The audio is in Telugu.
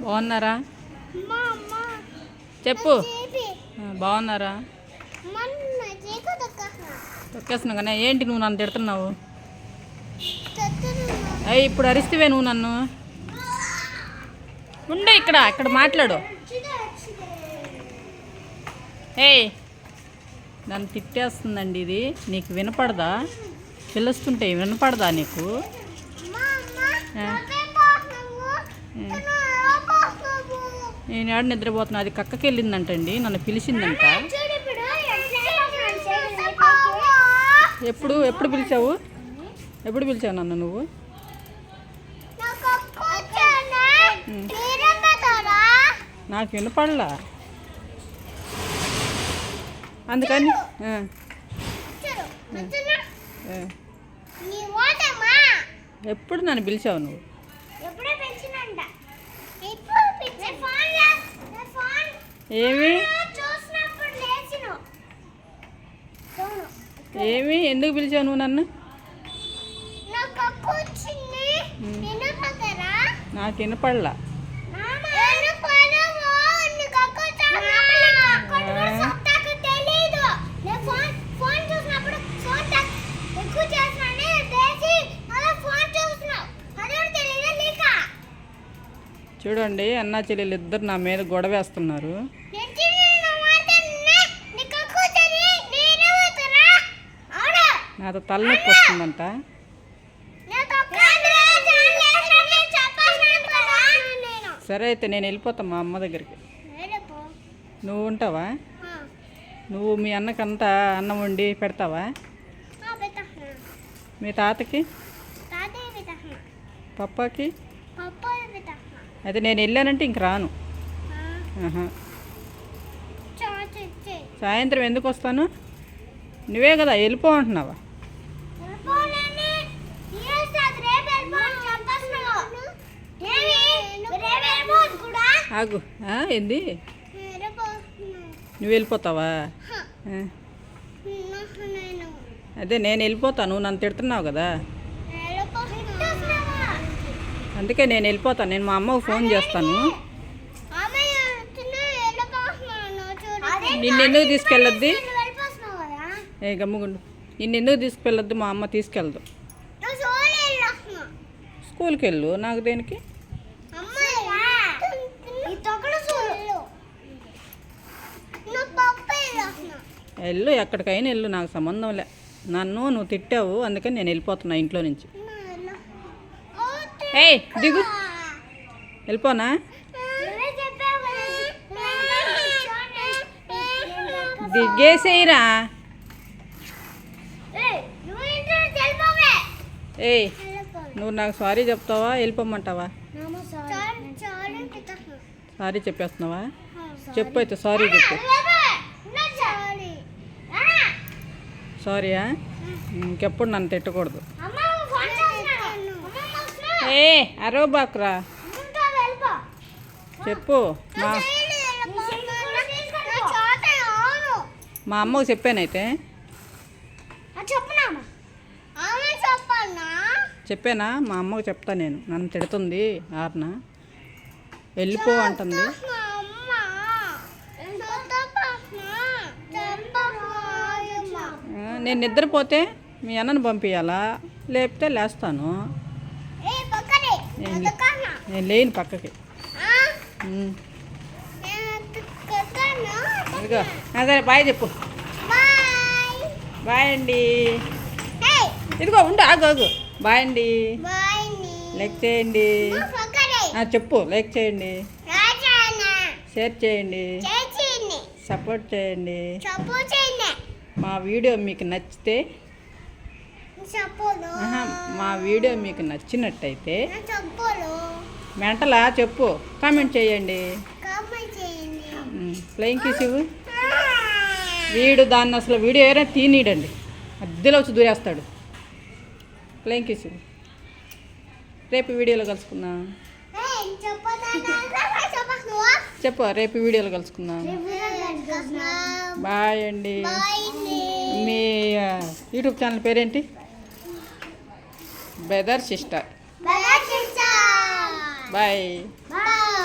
బాగున్నారా? చెప్పు. బాగున్నారా? తొక్కేస్తున్నావు కానీ ఏంటి నువ్వు నన్ను తిడుతున్నావు? అయ్యి ఇప్పుడు అరిస్తేవే నువ్వు నన్ను. ఉండే ఇక్కడ మాట్లాడు. ఏయ్ నన్ను తిట్టేస్తుందండి ఇది. నీకు వినపడదా? పిలుస్తుంటే వినపడదా నీకు? నేను ఏడ నిద్రపోతున్నా. అది కక్కకి వెళ్ళిందంటండి, నన్ను పిలిచిందంట. ఎప్పుడు పిలిచావు? ఎప్పుడు పిలిచావు నన్ను నువ్వు? నాకు వినపడలా అందుకని. ఎప్పుడు నన్ను పిలిచావు నువ్వు? ఏమి ఎందుకు పిలిచావు నువ్వు నన్ను? నాకు వినపడలా. చూడండి, అన్నా చెల్లెలు ఇద్దరు నా మీద గొడవేస్తున్నారు. నాతో తలనొప్పి వస్తుందంట. సరే అయితే నేను వెళ్ళిపోతా మా అమ్మ దగ్గరికి. నువ్వు ఉంటావా? నువ్వు మీ అన్నకంతా అన్నం వండి పెడతావా? మీ తాతకి, పప్పాకి? అయితే నేను వెళ్ళానంటే ఇంక రాను. సాయంత్రం ఎందుకు వస్తాను? నువ్వే కదా వెళ్ళిపో అంటున్నావా? ఆగు. ఏంది? నువ్వు వెళ్ళిపోతావా? అదే నేను వెళ్ళిపోతాను. నువ్వు నన్ను తిడుతున్నావు కదా, అందుకే నేను వెళ్ళిపోతాను. నేను మా అమ్మకు ఫోన్ చేస్తాను. నిన్నెందుకు తీసుకెళ్ళొద్ది? గమ్ముగుండు. నిన్నెందుకు తీసుకెళ్ళొద్దు? మా అమ్మ తీసుకెళ్ళదు. స్కూల్కి వెళ్ళు. నాకు దేనికి? వెళ్ళు, ఎక్కడికైనా వెళ్ళు, నాకు సంబంధం లే. నువ్వు తిట్టావు, అందుకని నేను వెళ్ళిపోతున్నా ఇంట్లో నుంచి. ఏయ్ దిగు. వెళ్ళిపోనా? దిగేసేయరా. ఏయ్ నువ్వు నాకు సారీ చెప్తావా, వెళ్ళిపోమంటావా? సారీ చెప్పేస్తున్నావా? చెప్పు అయితే, సారీ చెప్పు. సారీయా? ఇంకెప్పుడు నన్ను తిట్టకూడదు. అరోబాకురా. చెప్పు. మా అమ్మకు చెప్పానైతే. చెప్పానా? మా అమ్మకు చెప్తా నేను. నన్ను తిడుతుంది ఆర్న. వెళ్ళిపో అంటుంది. నేను నిద్రపోతే మీ అన్నను పంపించాలా, లేకపోతే లేస్తాను. నేను లేని పక్కకి. ఇదిగో సరే బాయ్ చెప్పు. బాయ్ అండి. ఇదిగో ఉండు, ఆగు. బాయ్ అండి. లైక్ చేయండి. చెప్పు. లైక్ చేయండి, షేర్ చేయండి, సపోర్ట్ చేయండి. మా వీడియో మీకు నచ్చితే, మా వీడియో మీకు నచ్చినట్టయితే మెంటలా చెప్పు, కామెంట్ చేయండి. ఫ్లయింగ్ కిస్ ఇవ్వు. దాన్ని అసలు వీడియో ఏదైనా తీనీడండి, మధ్యలో వచ్చి దూరేస్తాడు. ఫ్లయింగ్ కిస్ ఇవ్వు. రేపు వీడియోలో కలుసుకుందాం. చెప్పు, రేపు వీడియోలో కలుసుకుందాం. బాయ్ అండి. మీ యూట్యూబ్ ఛానల్ పేరేంటి? Brother sister. బాయ్.